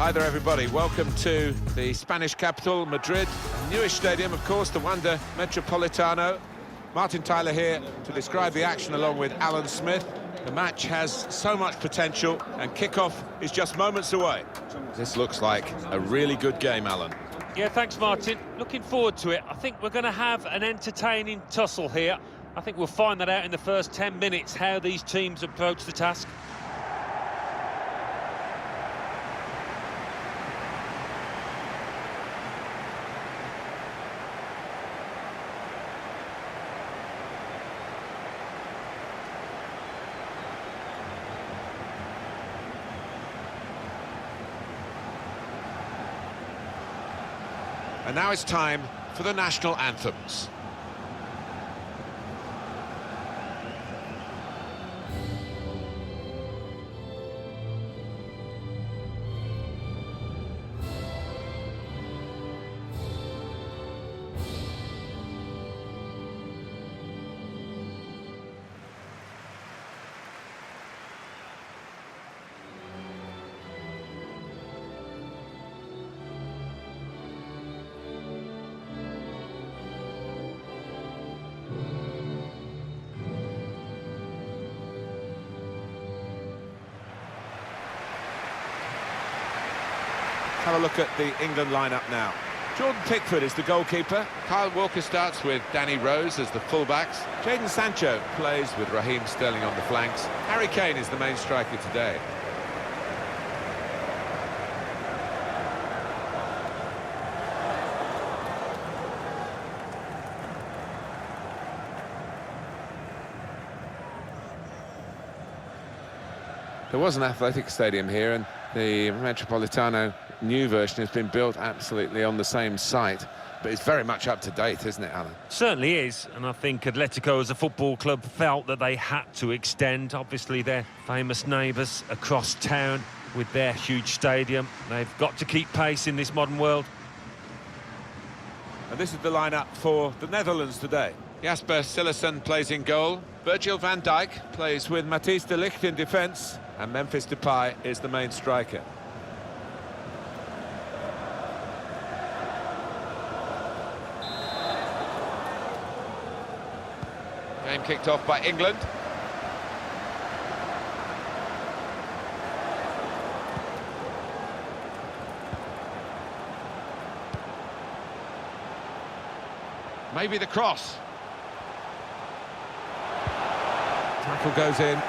Hi there, everybody. Welcome to the Spanish capital, Madrid. A newish stadium, of course, the Wanda Metropolitano. Martin Tyler here to describe the action along with Alan Smith. The match has so much potential, and kick-off is just moments away. This looks like a really good game, Alan. Yeah, thanks, Martin. Looking forward to it. I think we're going to have an entertaining tussle here. I think we'll find that out in the first 10 minutes, how these teams approach the task. And now it's time for the national anthems. Have a look at the England lineup now. Jordan Pickford is the goalkeeper. Kyle Walker starts with Danny Rose as the fullbacks. Jadon Sancho plays with Raheem Sterling on the flanks. Harry Kane is the main striker today. There was an athletic stadium here, and the Metropolitano new version has been built absolutely on the same site, but it's very much up to date, isn't it, Alan? Certainly is, and I think Atletico as a football club felt that they had to extend. Obviously, their famous neighbours across town with their huge stadium. They've got to keep pace in this modern world. And this is the lineup for the Netherlands today. Jasper Cillessen plays in goal. Virgil van Dijk plays with Matthijs de Ligt in defence. And Memphis Depay is the main striker. Game kicked off by England. Maybe the cross. Tackle goes in.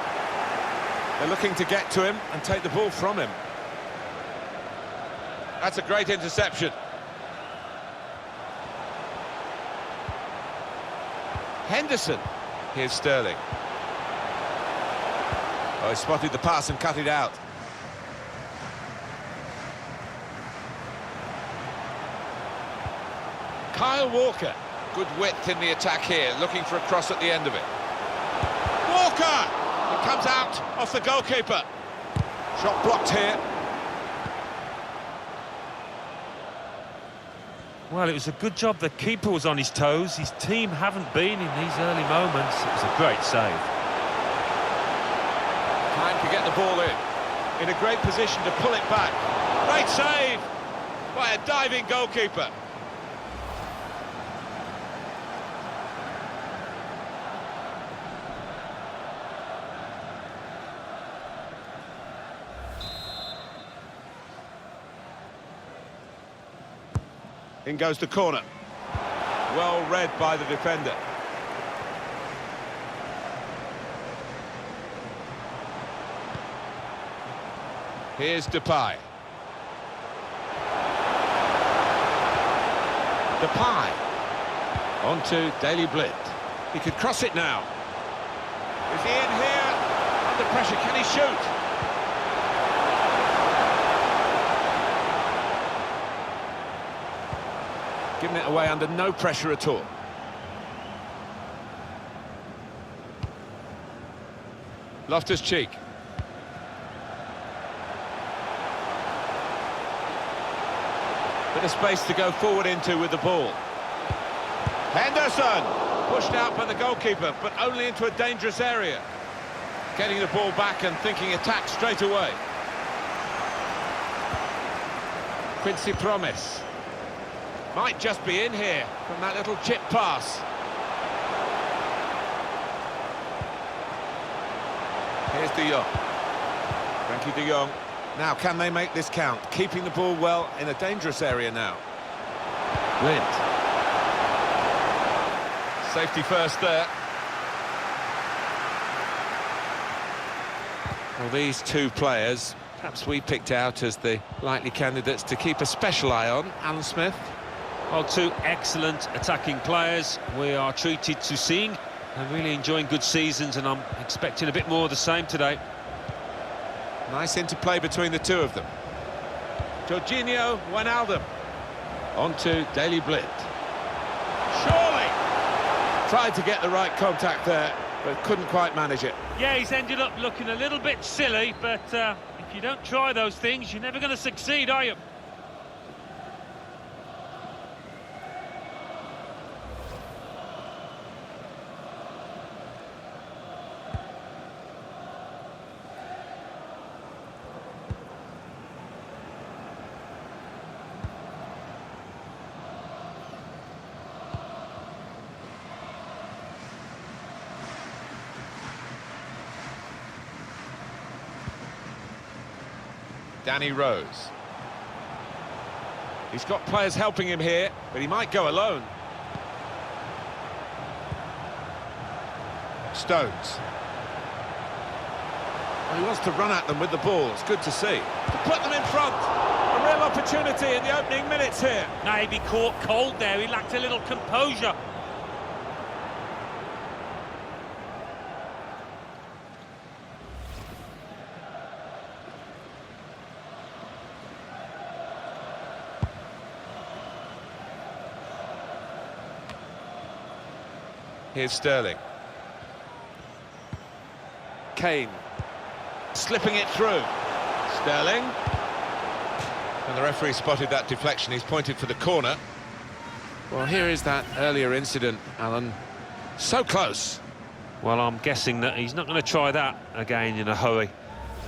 They're looking to get to him and take the ball from him. That's a great interception. Henderson. Here's Sterling. Oh, he spotted the pass and cut it out. Kyle Walker. Good width in the attack here, looking for a cross at the end of it. Walker! It comes out off the goalkeeper. Shot blocked here. Well, it was a good job the keeper was on his toes. His team haven't been in these early moments. It was a great save. Time to get the ball in a great position to pull it back. Great save by a diving goalkeeper. In goes the corner. Well read by the defender. Here's Depay. Depay. On to Daley Blind. He could cross it now. Is he in here? Under pressure, can he shoot? Giving it away under no pressure at all. Loftus-Cheek. Bit of space to go forward into with the ball. Henderson! Pushed out by the goalkeeper, but only into a dangerous area. Getting the ball back and thinking attack straight away. Quincy Promise. Might just be in here from that little chip pass. Here's De Jong. Frankie De Jong. Now, can they make this count? Keeping the ball well in a dangerous area now. Blind. Safety first there. Well, these two players, perhaps we picked out as the likely candidates to keep a special eye on. Alan Smith. Well, two excellent attacking players we are treated to seeing. I'm really enjoying good seasons, and I'm expecting a bit more of the same today. Nice interplay between the two of them. Jorginho Wijnaldum. On to Daley Blind. Surely! Tried to get the right contact there, but couldn't quite manage it. Yeah, he's ended up looking a little bit silly, but if you don't try those things, you're never going to succeed, are you? Danny Rose. He's got players helping him here, but he might go alone. Stones. Well, he wants to run at them with the ball. It's good to see. To put them in front. A real opportunity in the opening minutes here. Now, he'd be caught cold there. He lacked a little composure. Here's Sterling. Kane. Slipping it through. Sterling. And the referee spotted that deflection. He's pointed for the corner. Well, here is that earlier incident, Alan. So close. Well, I'm guessing that he's not going to try that again in a hurry,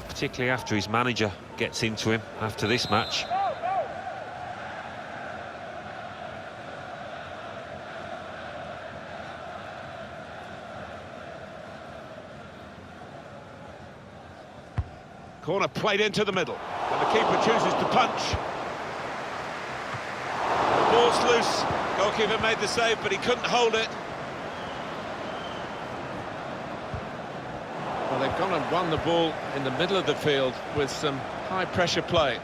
particularly after his manager gets into him after this match. Corner played into the middle, and the keeper chooses to punch. The ball's loose. Goalkeeper made the save, but he couldn't hold it. Well, they've gone and won the ball in the middle of the field with some high-pressure play.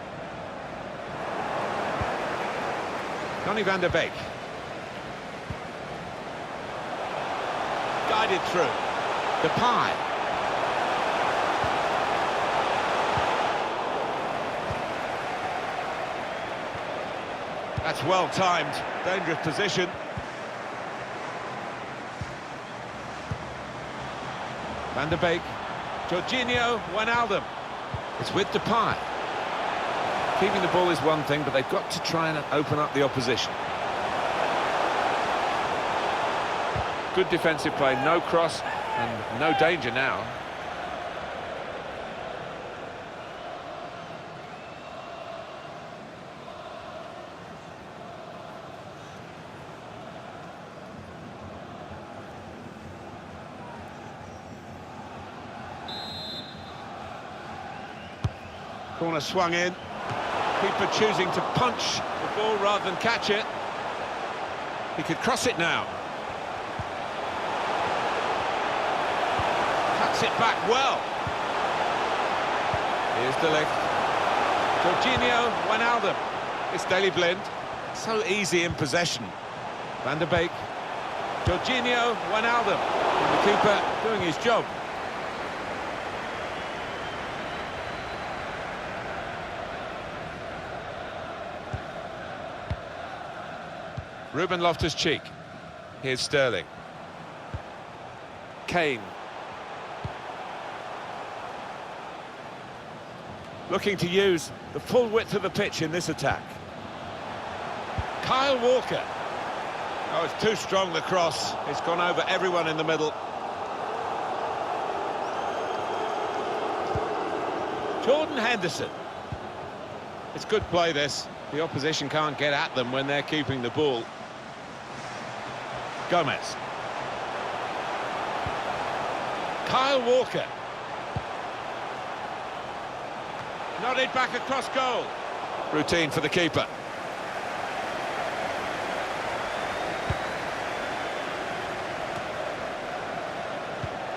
Donny van der Beek. Guided through. Depay. That's well timed, dangerous position. Van der Beek, Jorginho Wijnaldum. It's with Depay. Keeping the ball is one thing, but they've got to try and open up the opposition. Good defensive play, no cross, and no danger now. Corner swung in. Keeper choosing to punch the ball rather than catch it. He could cross it now. Cuts it back well. Here's De Ligt. Jorginho Wijnaldum. It's Daley Blind. So easy in possession. Van der Beek. Jorginho Wijnaldum. And the keeper doing his job. Ruben Loftus-Cheek. Here's Sterling. Kane. Looking to use the full width of the pitch in this attack. Kyle Walker. Oh, it's too strong, the cross. It's gone over everyone in the middle. Jordan Henderson. It's good play, this. The opposition can't get at them when they're keeping the ball. Gomez. Kyle Walker. Nodded back across goal. Routine for the keeper.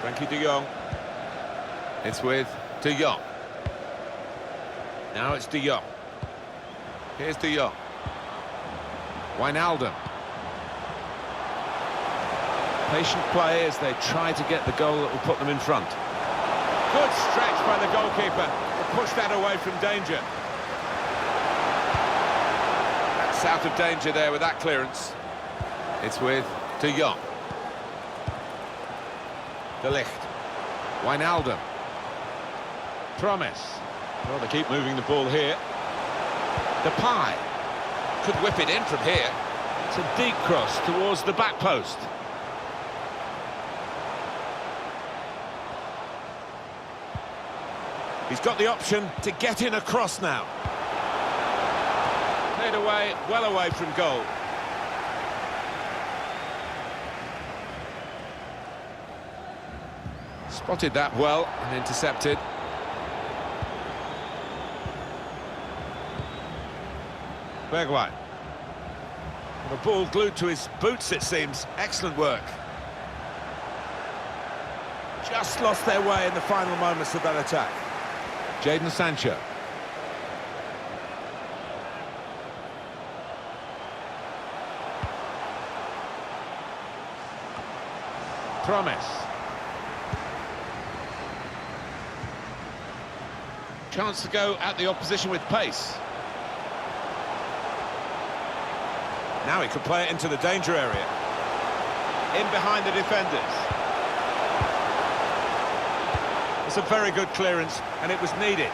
Frankie de Jong. It's with de Jong. Now it's de Jong. Here's de Jong. Wijnaldum. Patient play as they try to get the goal that will put them in front. Good stretch by the goalkeeper to push that away from danger. That's out of danger there with that clearance. It's with de Jong. De Ligt. Wijnaldum. Promise. Well, they keep moving the ball here. Depay could whip it in from here. It's a deep cross towards the back post. He's got the option to get in across now. Played away, well away from goal. Spotted that well and intercepted. Bergwijn. The ball glued to his boots, it seems. Excellent work. Just lost their way in the final moments of that attack. Jadon Sancho. Promise. Chance to go at the opposition with pace. Now he could play it into the danger area. In behind the defenders. It's a very good clearance, and it was needed.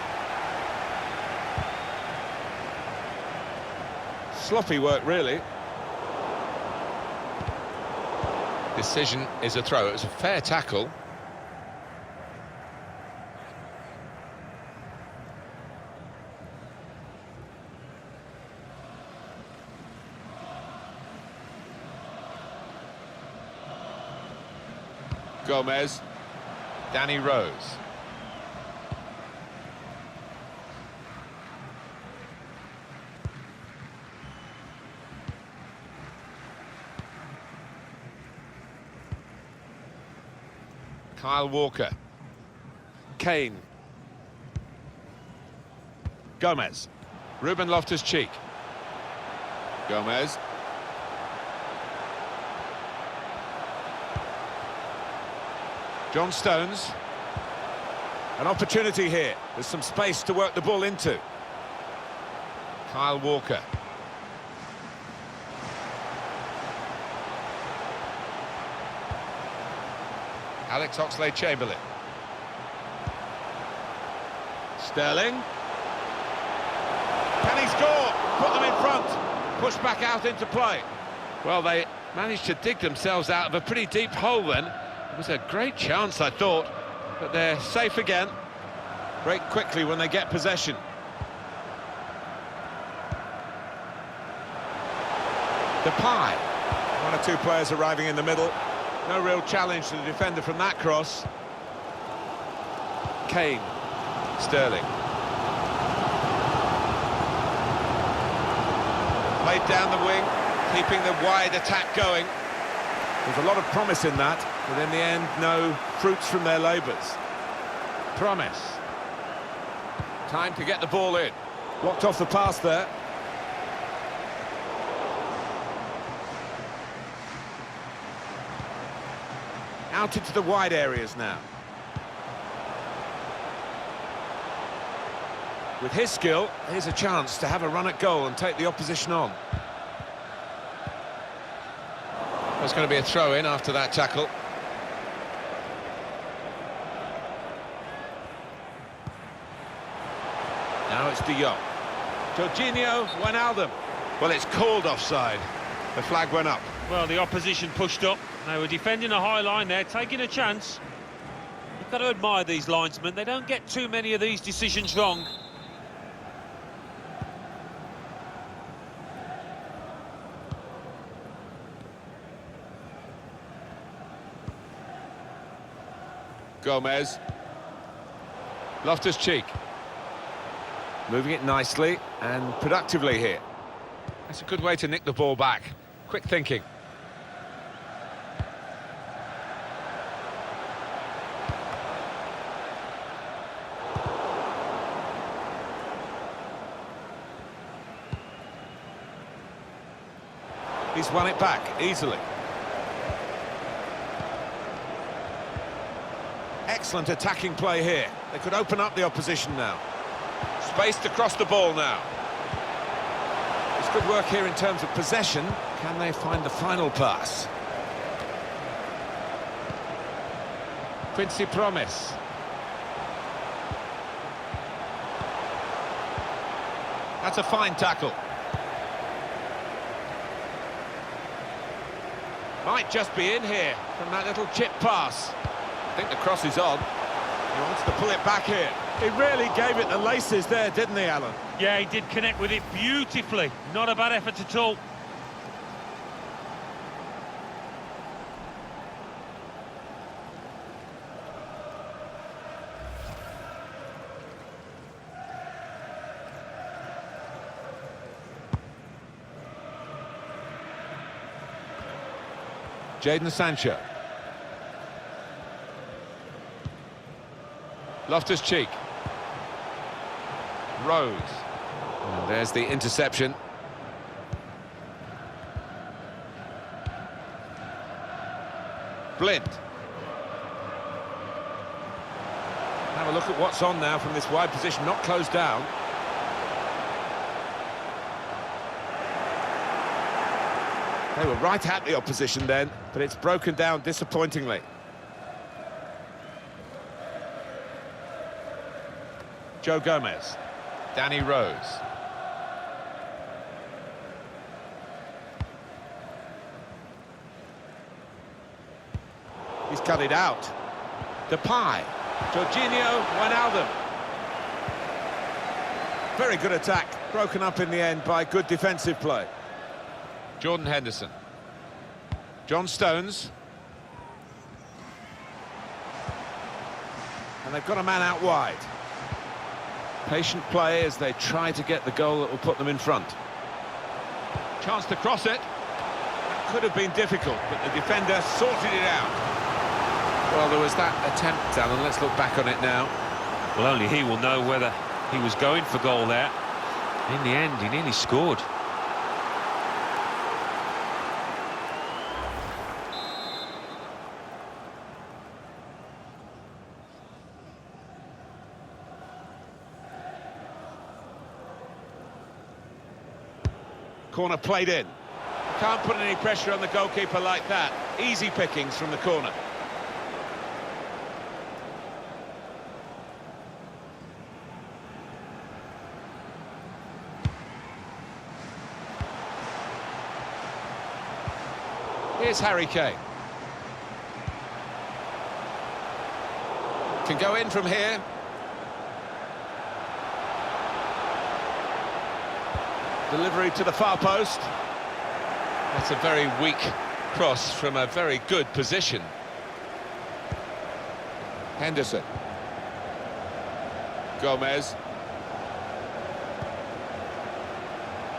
Sloppy work, really. Decision is a throw. It was a fair tackle. Gomez. Danny Rose. Kyle Walker. Kane. Gomez. Ruben Loftus-Cheek. Gomez. John Stones. An opportunity here. There's some space to work the ball into. Kyle Walker. Alex Oxlade-Chamberlain. Sterling. Can he score? Put them in front. Push back out into play. Well, they managed to dig themselves out of a pretty deep hole then. It was a great chance, I thought, but they're safe again. Break quickly when they get possession. Depay. One or two players arriving in the middle. No real challenge to the defender from that cross. Kane. Sterling. Played down the wing, keeping the wide attack going. There's a lot of promise in that, but in the end, no fruits from their labours. Promise. Time to get the ball in. Blocked off the pass there. Out into the wide areas now. With his skill, here's a chance to have a run at goal and take the opposition on. There's going to be a throw-in after that tackle. Now it's de Jong. Jorginho Wijnaldum. Well, it's called offside. The flag went up. Well, the opposition pushed up. They were defending a high line there, taking a chance. You've got to admire these linesmen. They don't get too many of these decisions wrong. Gomez. Loftus-Cheek. Moving it nicely and productively here. That's a good way to nick the ball back. Quick thinking. He's won it back easily. Excellent attacking play here. They could open up the opposition now. Spaced across the ball now. It's good work here in terms of possession. Can they find the final pass? Quincy Promise. That's a fine tackle. Might just be in here from that little chip pass. I think the cross is on. He wants to pull it back here. He really gave it the laces there, didn't he, Alan? Yeah, he did connect with it beautifully. Not a bad effort at all. Jadon Sancho. Loftus-Cheek. Rose. And there's the interception. Blind. Have a look at what's on now from this wide position, not closed down. They were right at the opposition then, but it's broken down disappointingly. Joe Gomez. Danny Rose. He's cut it out. Depay. Jorginho Wijnaldum. Very good attack, broken up in the end by good defensive play. Jordan Henderson. John Stones. And they've got a man out wide. Patient play as they try to get the goal that will put them in front. Chance to cross it. That could have been difficult, but the defender sorted it out. Well, there was that attempt, Alan. Let's look back on it now. Well, only he will know whether he was going for goal there. In the end, he nearly scored. Corner played in. Can't put any pressure on the goalkeeper like that. Easy pickings from the corner. Here's Harry Kane. Can go in from here. Delivery to the far post. That's a very weak cross from a very good position. Henderson. Gomez.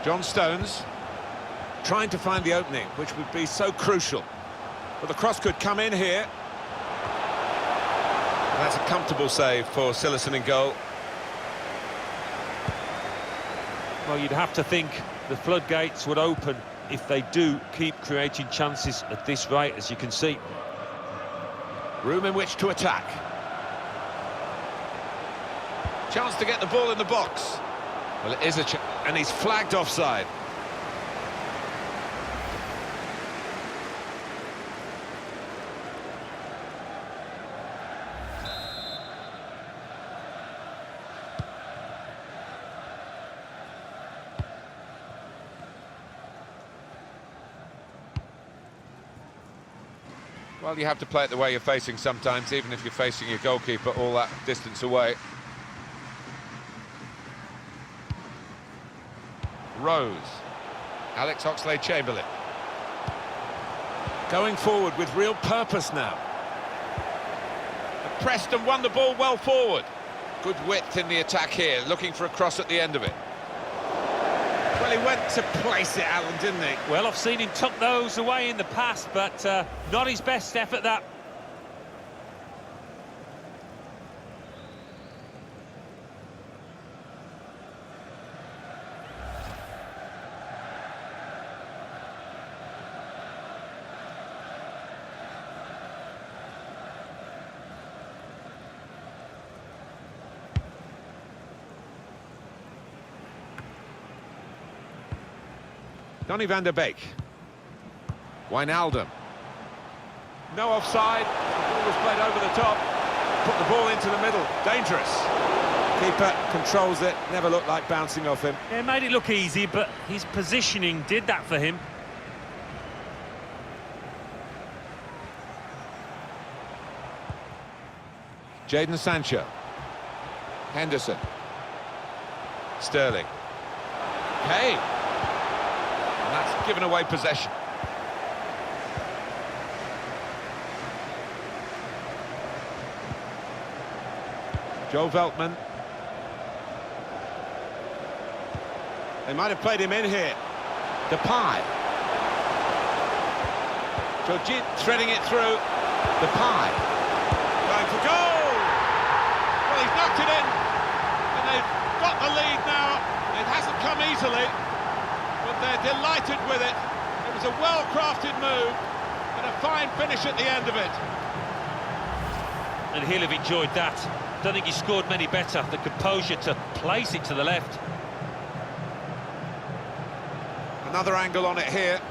John Stones. Trying to find the opening, which would be so crucial. But the cross could come in here. That's a comfortable save for Cillessen in goal. Well, you'd have to think the floodgates would open if they do keep creating chances at this rate, as you can see. Room in which to attack. Chance to get the ball in the box. Well, it is a chance, and he's flagged offside. Well, you have to play it the way you're facing sometimes, even if you're facing your goalkeeper all that distance away. Rose. Alex Oxlade-Chamberlain. Going forward with real purpose now. A pressed and won the ball well forward. Good width in the attack here, looking for a cross at the end of it. Well, he went to place it, Alan, didn't he? Well, I've seen him tuck those away in the past, but not his best effort, that. Donny van der Beek. Wijnaldum. No offside. The ball was played over the top. Put the ball into the middle. Dangerous. Keeper controls it. Never looked like bouncing off him. It made it look easy, but his positioning did that for him. Jadon Sancho. Henderson. Sterling. Kane. And that's given away possession. Joe Veltman. They might have played him in here. Depay. Jorginho threading it through. Depay. Going for goal! Well, he's knocked it in. And they've got the lead now. It hasn't come easily. But they're delighted with it. It was a well-crafted move. And a fine finish at the end of it. And he'll have enjoyed that. Don't think he scored many better. The composure to place it to the left. Another angle on it here.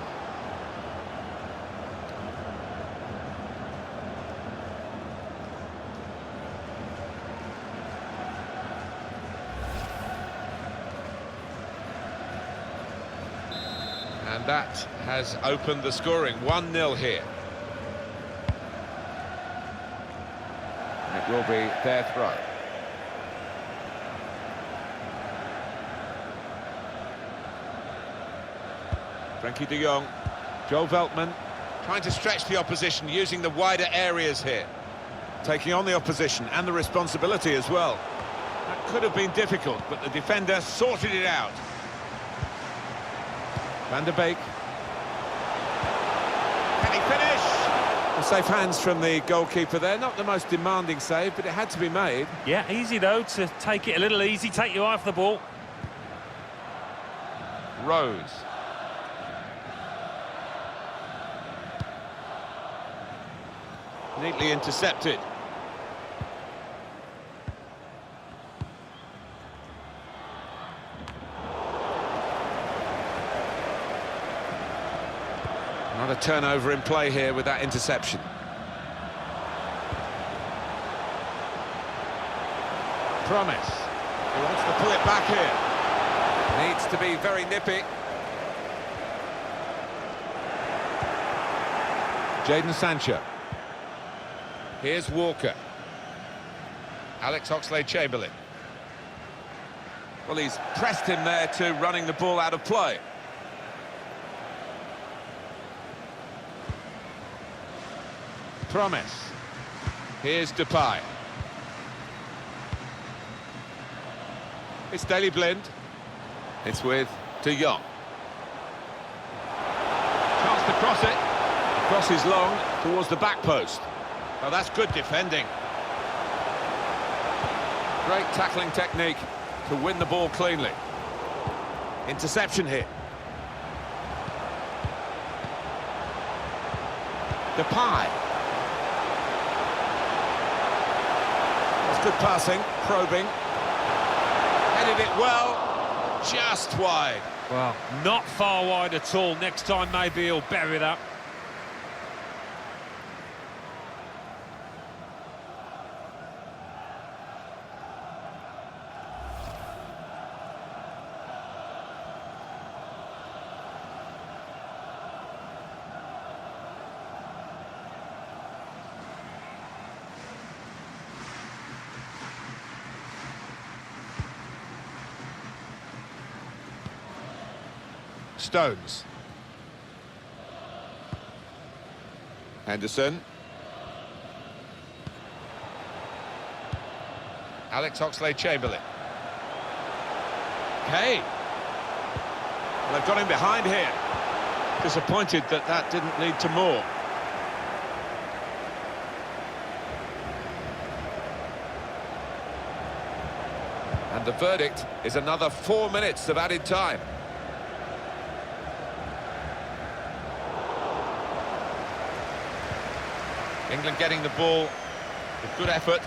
And that has opened the scoring. 1-0 here. It will be their throw. Frankie de Jong. Joe Veltman trying to stretch the opposition, using the wider areas here. Taking on the opposition and the responsibility as well. That could have been difficult, but the defender sorted it out. Van der Beek. Can he finish? Well, safe hands from the goalkeeper there. Not the most demanding save, but it had to be made. Yeah, easy though, to take it a little easy, take your eye off the ball. Rose. Neatly intercepted. Another turnover in play here with that interception. Promise. He wants to pull it back here. Needs to be very nippy. Jadon Sancho. Here's Walker. Alex Oxlade-Chamberlain. Well, he's pressed him there to running the ball out of play. Promise. Here's Depay. It's Daley Blind. It's with De Jong. Chance to cross it. The cross is long towards the back post. Oh, that's good defending. Great tackling technique to win the ball cleanly. Interception here. Depay. That's good passing, probing. Headed it well, just wide. Well, not far wide at all. Next time maybe he'll bury that. Stones. Henderson. Alex Oxlade-Chamberlain. Okay. Well, they've got him behind here. Disappointed that that didn't lead to more. And the verdict is another 4 minutes of added time. England getting the ball with good effort.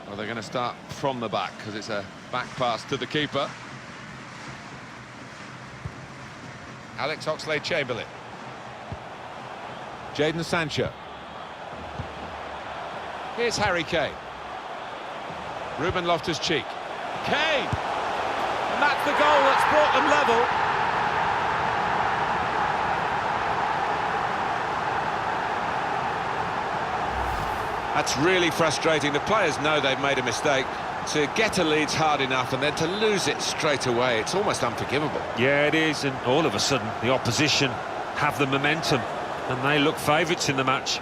Well, they're going to start from the back because it's a back pass to the keeper. Alex Oxlade-Chamberlain. Jadon Sancho. Here's Harry Kane. Ruben Loftus-Cheek. Kane! And that's the goal that's brought them level. That's really frustrating. The players know they've made a mistake. To get a lead's hard enough, and then to lose it straight away, it's almost unforgivable. Yeah, it is, and all of a sudden the opposition have the momentum and they look favourites in the match.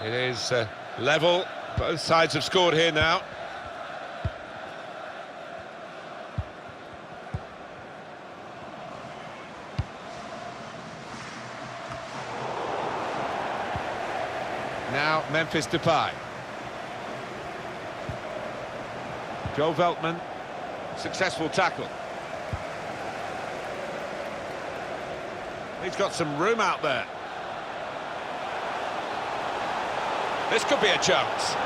It is level. Both sides have scored here now. Now Memphis Depay. Joe Veltman. Successful tackle. He's got some room out there. This could be a chance.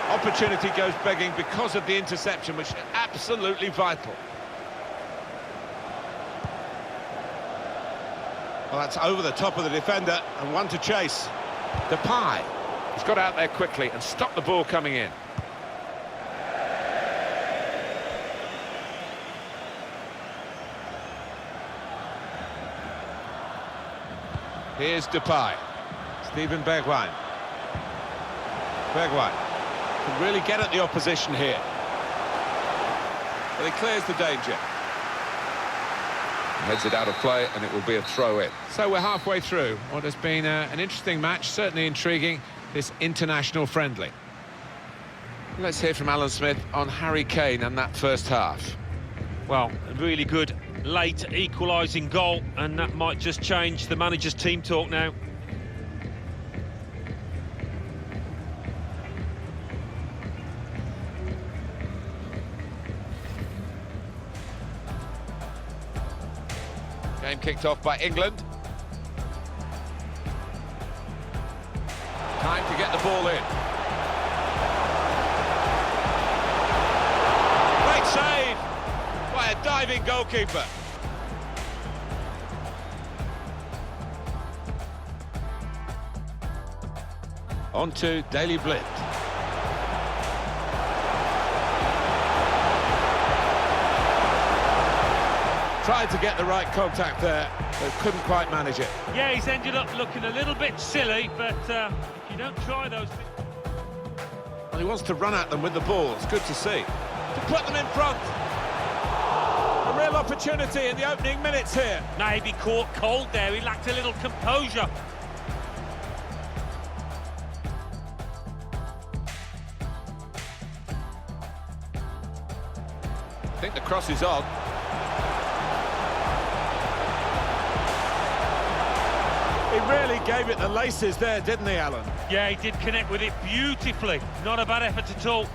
Opportunity goes begging because of the interception, which is absolutely vital. Well, that's over the top of the defender, and one to chase. Depay. He's got out there quickly and stopped the ball coming in. Here's Depay. Steven Bergwijn. Bergwijn can really get at the opposition here. But he clears the danger. Heads it out of play, and it will be a throw-in. So we're halfway through what has been an interesting match, certainly intriguing, this international friendly. Let's hear from Alan Smith on Harry Kane and that first half. Well, a really good late equalising goal, and that might just change the manager's team talk now. Game kicked off by England. Time to get the ball in. Great save by a diving goalkeeper. On to Daley Blind. Tried to get the right contact there, but couldn't quite manage it. Yeah, he's ended up looking a little bit silly, but you don't try those things. Well, he wants to run at them with the ball. It's good to see. To put them in front. A real opportunity in the opening minutes here. Maybe caught cold there. He lacked a little composure. I think the cross is on. He really gave it the laces there, didn't he, Alan? Yeah, he did connect with it beautifully. Not a bad effort at all.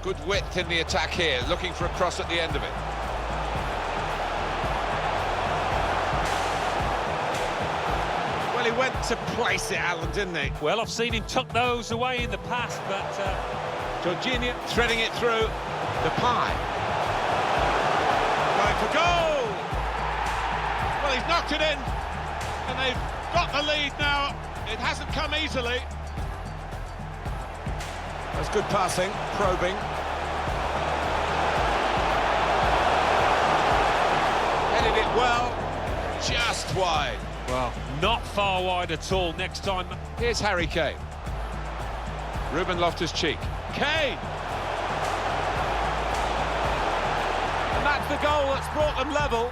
Good width in the attack here, looking for a cross at the end of it. Well, he went to place it, Alan, didn't he? Well, I've seen him tuck those away in the past, but... Jorginho threading it through. Depay. Going for goal! Well, he's knocked it in, and they've got the lead now. It hasn't come easily. That's good passing, probing. well, just wide. Well, not far wide at all. Next time. Here's Harry Kane. Ruben Loftus-Cheek. Kane! And that's the goal that's brought them level.